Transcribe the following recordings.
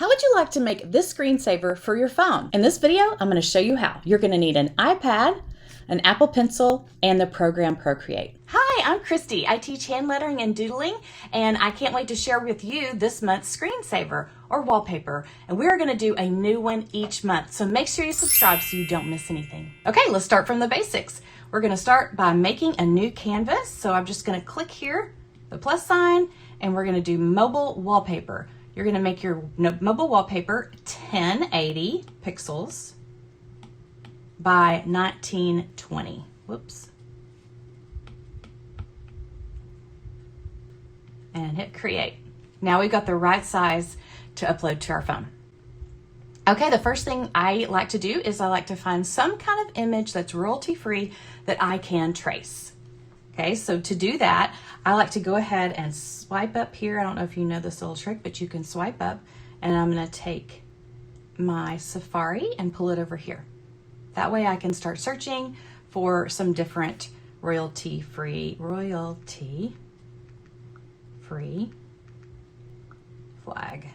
How would you like to make this screensaver for your phone? In this video, I'm going to show you how. You're going to need an iPad, an Apple Pencil, and the program Procreate. Hi, I'm Christy. I teach hand lettering and doodling, and I can't wait to share with you this month's screensaver or wallpaper. And we're going to do a new one each month, so make sure you subscribe so you don't miss anything. Okay, let's start from the basics. We're going to start by making a new canvas. So I'm just going to click here, the plus sign, and we're going to do mobile wallpaper. You're going to make your mobile wallpaper 1080 pixels by 1920. Whoops. And hit create. Now we've got the right size to upload to our phone. Okay, the first thing I like to do is I like to find some kind of image that's royalty free that I can trace. Okay, so to do that, I like to go ahead and swipe up here. I don't know if you know this little trick, but you can swipe up, and I'm going to take my Safari and pull it over here. That way I can start searching for some different royalty-free flag.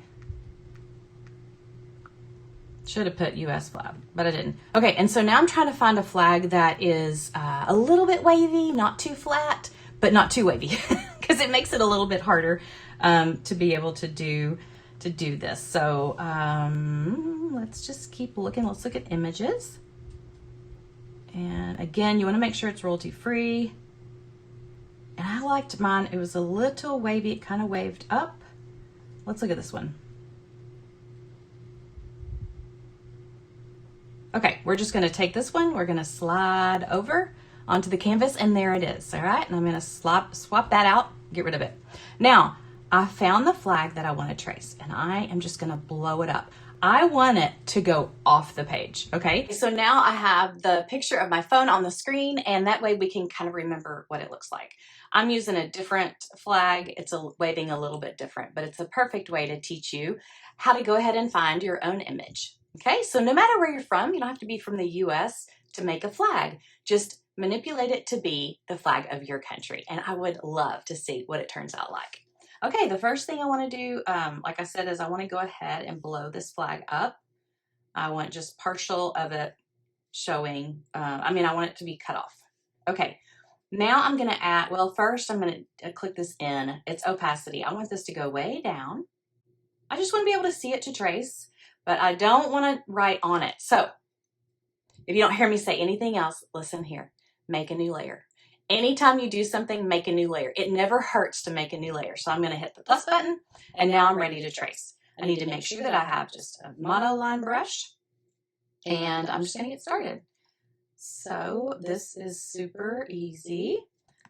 Should have put US flag, but I didn't. Okay, and so now I'm trying to find a flag that is a little bit wavy, not too flat, but not too wavy, because it makes it a little bit harder to be able to do this. So let's just keep looking. Let's look at images. And again, you want to make sure it's royalty free. And I liked mine. It was a little wavy. It kind of waved up. Let's look at this one. Okay, we're just going to take this one. We're going to slide over onto the canvas, and there it is. All right, and I'm going to swap that out, get rid of it. Now, I found the flag that I want to trace, and I am just going to blow it up. I want it to go off the page, okay? So now I have the picture of my phone on the screen, and that way we can kind of remember what it looks like. I'm using a different flag. It's waving a little bit different, but it's a perfect way to teach you how to go ahead and find your own image. Okay, so no matter where you're from, you don't have to be from the US to make a flag. Just manipulate it to be the flag of your country. And I would love to see what it turns out like. Okay, the first thing I want to do, like I said, is I want to go ahead and blow this flag up. I want just partial of it showing. I want it to be cut off. Okay, now I'm going to add, well, first I'm going to click this in. It's opacity. I want this to go way down. I just want to be able to see it to trace, but I don't want to write on it. So if you don't hear me say anything else, listen here, make a new layer. Anytime you do something, make a new layer. It never hurts to make a new layer. So I'm going to hit the plus button, and now I'm ready to trace. I need to make sure that I have just a monoline brush, and I'm just going to get started. So this is super easy.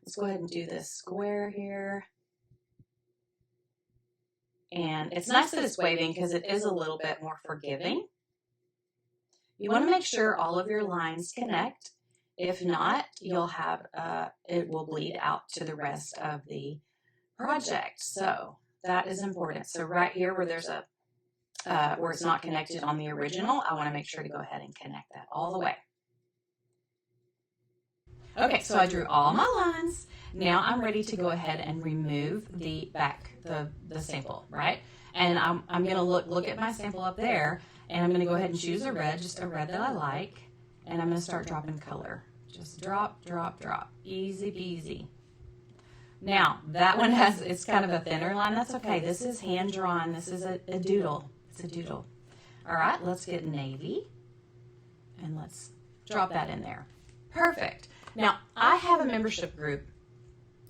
Let's go ahead and do this square here. And it's nice that it's waving because it is a little bit more forgiving. You want to make sure all of your lines connect. If not, you'll have, it will bleed out to the rest of the project. So that is important. So right here where there's a, where it's not connected on the original, I want to make sure to go ahead and connect that all the way. Okay, so I drew all my lines. Now I'm ready to go ahead and remove the back, the sample, right? And I'm going to look at my sample up there, and I'm going to go ahead and choose a red, just a red that I like, and I'm going to start dropping color. Just drop, drop, drop. Easy peasy. Now, that one it's kind of a thinner line. That's okay. This is hand drawn. This is a doodle. It's a doodle. All right, let's get navy, and let's drop that in there. Perfect. Now, I have a membership group,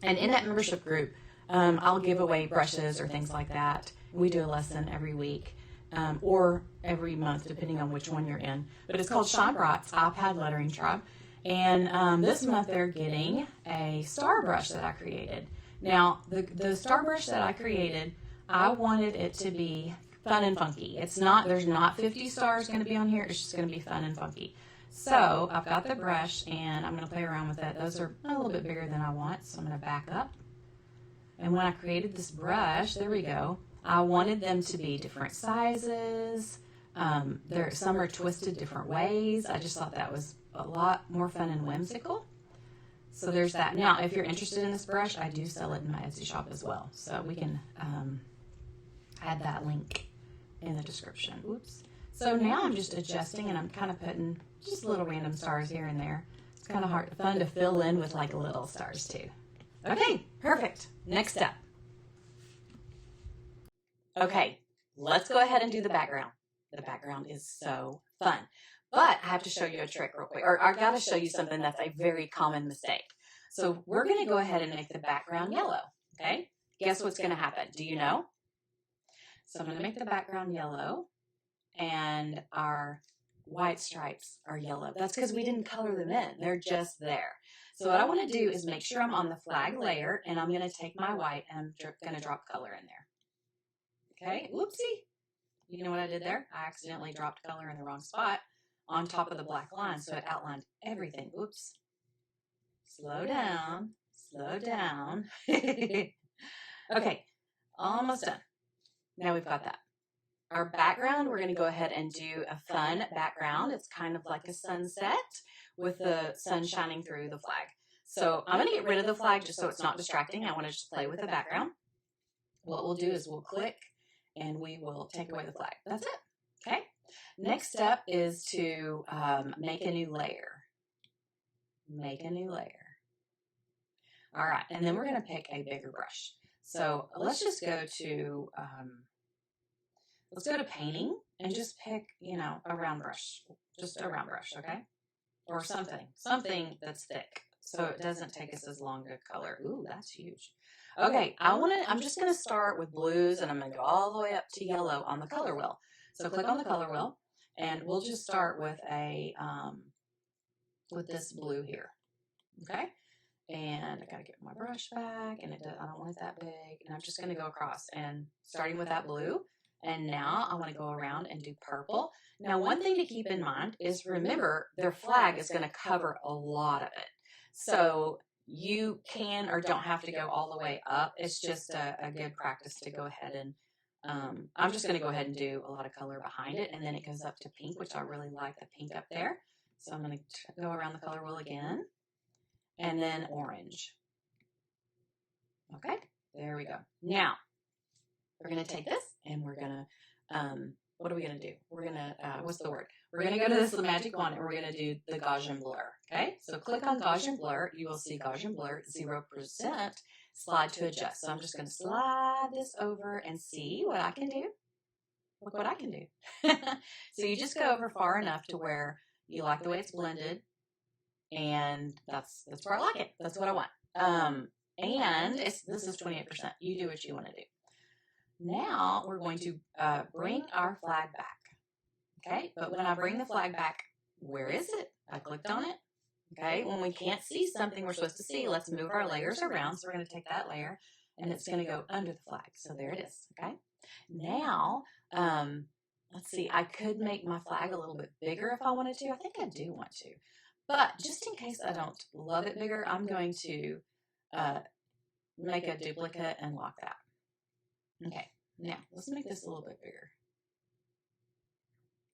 and in that membership group, I'll give away brushes or things like that. We do a lesson every week or every month, depending on which one you're in. But it's called Shine Bright's iPad Lettering Tribe. And this month they're getting a star brush that I created. Now, the star brush that I created, I wanted it to be fun and funky. There's not 50 stars going to be on here. It's just going to be fun and funky. So I've got the brush, and I'm going to play around with it. Those are a little bit bigger than I want, so I'm going to back up. And when I created this brush, there we go, I wanted them to be different sizes. Some are twisted different ways. I just thought that was a lot more fun and whimsical. So there's that. Now, if you're interested in this brush, I do sell it in my Etsy shop as well. So we can add that link in the description. Oops. So now I'm just adjusting and I'm kind of putting just little random stars here and there. It's kind of fun to fill in with like little stars too. Okay, perfect. Next step. Okay, let's go ahead and do the background. The background is so fun. But I have to show you a trick real quick, or I got to show you something that's a very common mistake. So we're going to go ahead and make the background yellow, okay? Guess what's going to happen? Do you know? So I'm going to make the background yellow, and our white stripes are yellow. That's because we didn't color them in. They're just there. So what I want to do is make sure I'm on the flag layer, and I'm going to take my white, and I'm going to drop color in there. Okay, whoopsie. You know what I did there? I accidentally dropped color in the wrong spot on top of the black line, so it outlined everything. Oops. Slow down. Slow down. Okay, almost done. Now we've got that. Our background, we're going to go ahead and do a fun background. It's kind of like a sunset with the sun shining through the flag. So I'm going to get rid of the flag just so it's not distracting. I want to just play with the background. What we'll do is we'll click and we will take away the flag. That's it. Okay. Next step is to make a new layer. Make a new layer. All right. And then we're going to pick a bigger brush. So let's just go to, painting and just pick, a round brush. Just a round brush, okay? Or something that's thick, so it doesn't take us as long to color. Ooh, that's huge. Okay, I'm just gonna start with blues, and I'm gonna go all the way up to yellow on the color wheel. So click on the color wheel, and we'll just start with with this blue here. Okay, and I gotta get my brush back, and I don't want it that big, and I'm just gonna go across, and starting with that blue. And now I want to go around and do purple. Now, one thing to keep in mind is, remember, their flag is going to cover a lot of it. So you can or don't have to go all the way up. It's just a good practice to go ahead and, I'm just going to go ahead and do a lot of color behind it. And then it goes up to pink, which I really like the pink up there. So I'm going to go around the color wheel again. And then orange. Okay, there we go. Now, we're going to take this and we're going to, what are we going to do? We're going to, what's the word? We're going to go to this magic wand and we're going to do the Gaussian blur. Okay, so click on Gaussian blur. You will see Gaussian blur 0%, slide to adjust. So I'm just going to slide this over and see what I can do. Look what I can do. So you just go over far enough to where you like the way it's blended. And that's where I like it. That's what I want. And this is 28%. You do what you want to do. Now we're going to bring our flag back, okay? But when I bring the flag back, where is it? I clicked on it, okay? When we can't see something we're supposed to see, let's move our layers around. So we're going to take that layer, and it's going to go under the flag. So there it is, okay? Now, let's see. I could make my flag a little bit bigger if I wanted to. I think I do want to. But just in case I don't love it bigger, I'm going to make a duplicate and lock that. Okay, now let's make this a little bit bigger.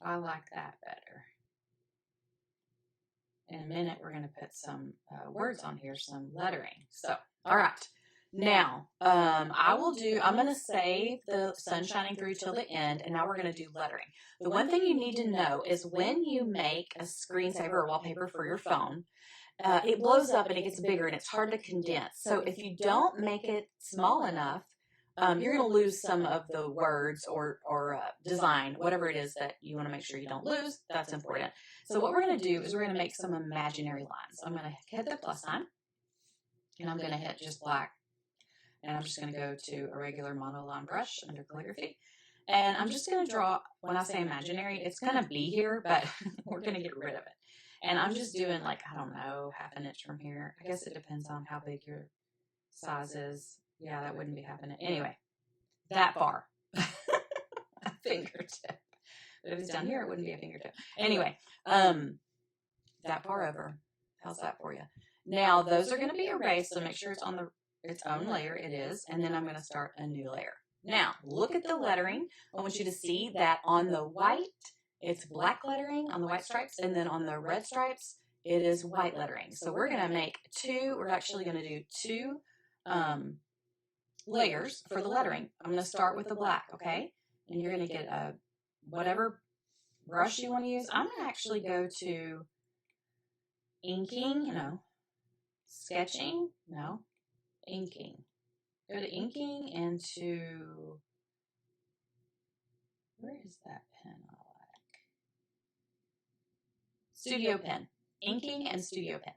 I like that better. In a minute, we're going to put some words on here, some lettering. So, all right. Now, I'm going to save the sun shining through till the end, and now we're going to do lettering. The one thing you need to know is when you make a screensaver or wallpaper for your phone, it blows up and it gets bigger and it's hard to condense. So if you don't make it small enough, you're going to lose some of the words or design, whatever it is that you want to make sure you don't lose. That's important. So what we're going to do is we're going to make some imaginary lines. I'm going to hit the plus sign, and I'm going to hit just black. And I'm just going to go to a regular monoline brush under calligraphy. And I'm just going to draw, when I say imaginary, it's going to be here, but we're going to get rid of it. And I'm just doing like, I don't know, half an inch from here. I guess it depends on how big your size is. Yeah, that wouldn't be happening. Anyway, that far. A fingertip. But if it's down here, it wouldn't be a fingertip. Anyway, that far over. How's that for you? Now, those are going to be erased, so make sure it's on its own layer. It is. And then I'm going to start a new layer. Now, look at the lettering. I want you to see that on the white, it's black lettering on the white stripes, and then on the red stripes, it is white lettering. So we're going to make we're actually going to do two layers for the lettering. I'm going to start with the black, okay? and you're going to get a whatever brush you want to use. I'm going to actually go to inking, sketching, inking. Go to inking and to, where is that pen I like? Studio pen. Inking and studio pen.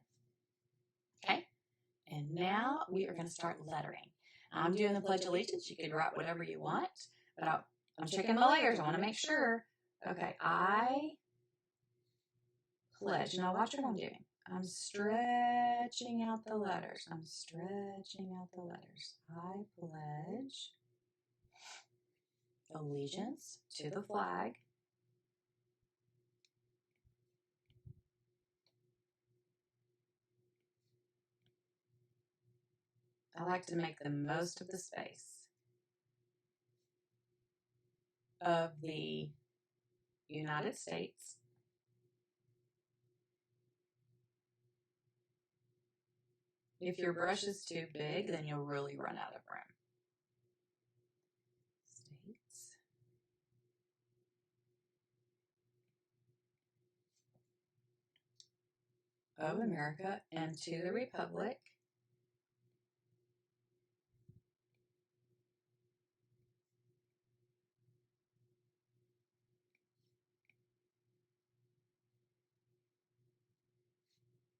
Okay? And now we are going to start lettering. I'm doing the Pledge of Allegiance. You can write whatever you want, but I'm checking my layers. I want to make sure. Okay, I pledge. Now watch what I'm doing. I'm stretching out the letters. I'm stretching out the letters. I pledge allegiance to the flag I like to make the most of the space of the United States If your brush is too big, then you'll really run out of room. States of America and to the Republic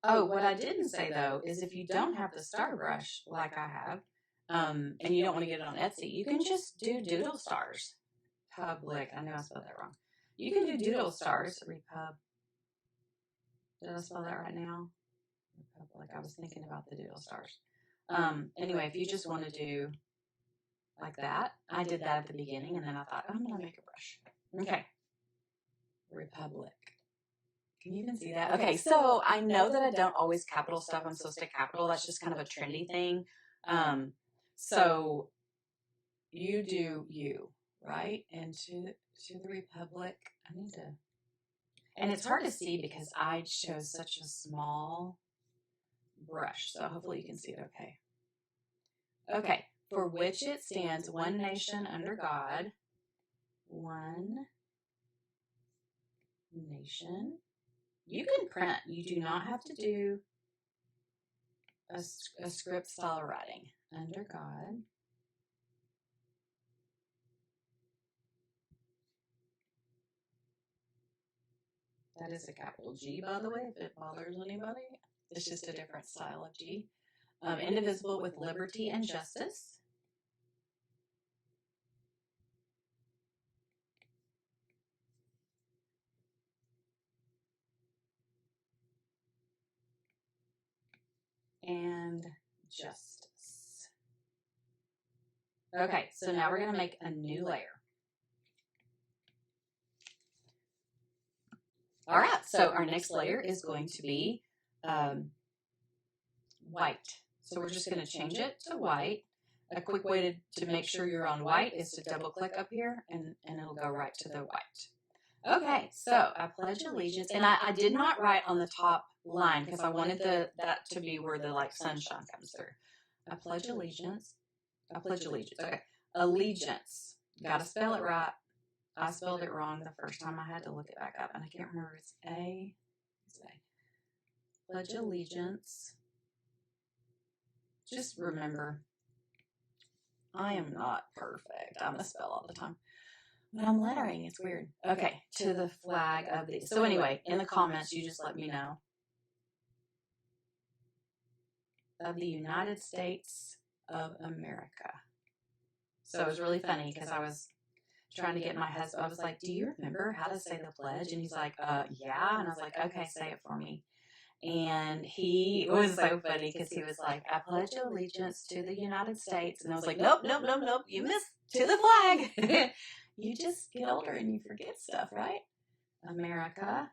Oh, what I didn't say though is if you don't have the star brush like I have, and you don't want to get it on Etsy, you can just do doodle stars. Public. I know I spelled that wrong. You can do doodle stars. Repub. Did I spell that right now? Republic. I was thinking about the doodle stars. Anyway, if you just want to do like that, I did that at the beginning, and then I thought, I'm going to make a brush. Okay. Republic. Can you even see that? Okay, so I know that I don't always capital stuff. I'm supposed to capital. That's just kind of a trendy thing. So you do you, right? And to the Republic. I need to. And it's hard to see because I chose such a small brush. So hopefully you can see it okay. Okay. For which it stands, one nation under God. One nation. You can print. You do not have to do a script style writing. Under God. That is a capital G, by the way, if it bothers anybody. It's just a different style of G. Indivisible with liberty and justice. And justice. Okay, so now we're going to make a new layer. All right, so our next layer is going to be white. So we're just going to change it to white. A quick way to make sure you're on white is to double click up here and it'll go right to the white. Okay, so I pledge allegiance, and I did not write on the top line because I wanted that to be where the like sunshine comes through. I pledge allegiance. I pledge allegiance. Okay, allegiance. Got to spell it right. I spelled it wrong the first time. I had to look it back up, and I can't remember. It's A. It's A. Pledge allegiance. Just remember, I am not perfect. I misspell all the time. But I'm lettering. It's weird. Okay, to the flag of the... So anyway, in the comments, you just let me know. Of the United States of America. So it was really funny because I was trying to get my husband. I was like, do you remember how to say the pledge? And he's like, yeah. And I was like, okay, say it for me. And he was so funny because he was like, I pledge allegiance to the United States. And I was like, nope, nope, nope, nope. You missed to the flag. You just get older and you forget stuff, right? America,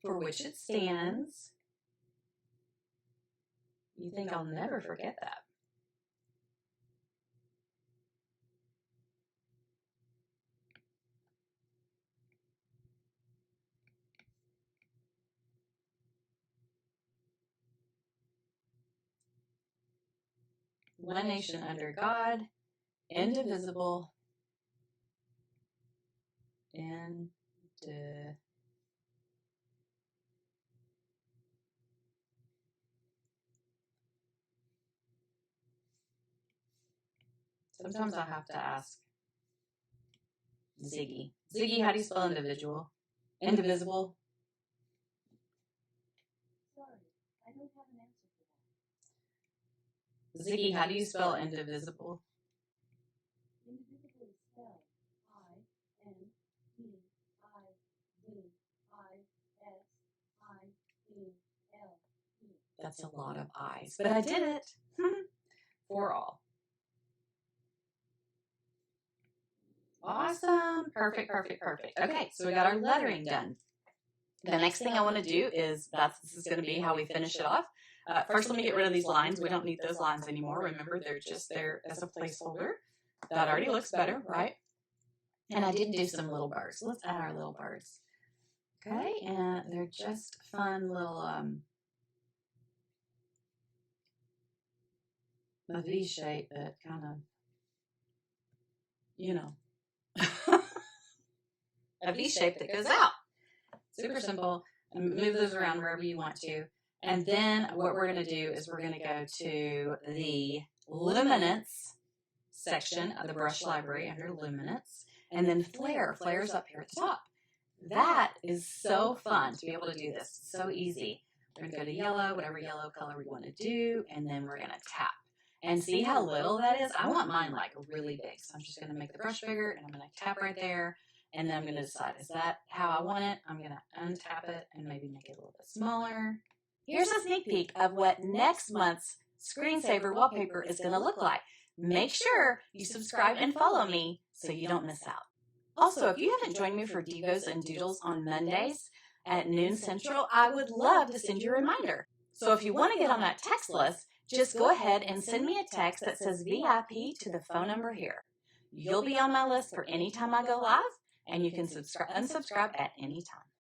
for which it stands. You think I'll never forget that. One nation under God, indivisible, Sometimes I have to ask Ziggy. Ziggy, how do you spell individual? Indivisible? Sorry, I don't have an answer for that. Ziggy, how do you spell indivisible? Indivisible is spelled I-N-D-I-V-I-S-I-E-L-E. That's a lot of I's, but I did it. For all. Awesome. Perfect, perfect, perfect. Okay, so we got our lettering done. The next thing I want to do is, this is going to be how we finish it off. First, let me get rid of these lines. We don't need those lines anymore. Remember, they're just there as a placeholder. That already looks better, right? And I did do some little birds. Let's add our little birds. Okay, and they're just fun little a V shape, but kind of, you know, a V shape that goes out. Super simple. Move those around wherever you want to. And then what we're going to do is we're going to go to the luminance section of the brush library under luminance, and then flare. Flare's up here at the top. That is so fun to be able to do this. It's so easy. We're going to go to yellow, whatever yellow color we want to do, and then we're going to tap. And see how little that is? I want mine like really big. So I'm just going to make the brush bigger, and I'm going to tap right there. And then I'm going to decide, is that how I want it? I'm going to untap it and maybe make it a little bit smaller. Here's a sneak peek of what next month's screensaver wallpaper is going to look like. Make sure you subscribe and follow me so you don't miss out. Also, if you haven't joined me for Devos and Doodles on Mondays at noon Central, I would love to send you a reminder. So if you want to get on that text list, just go ahead and send me a text that says VIP to the phone number here. You'll be on my list for any time I go live, and you can unsubscribe at any time.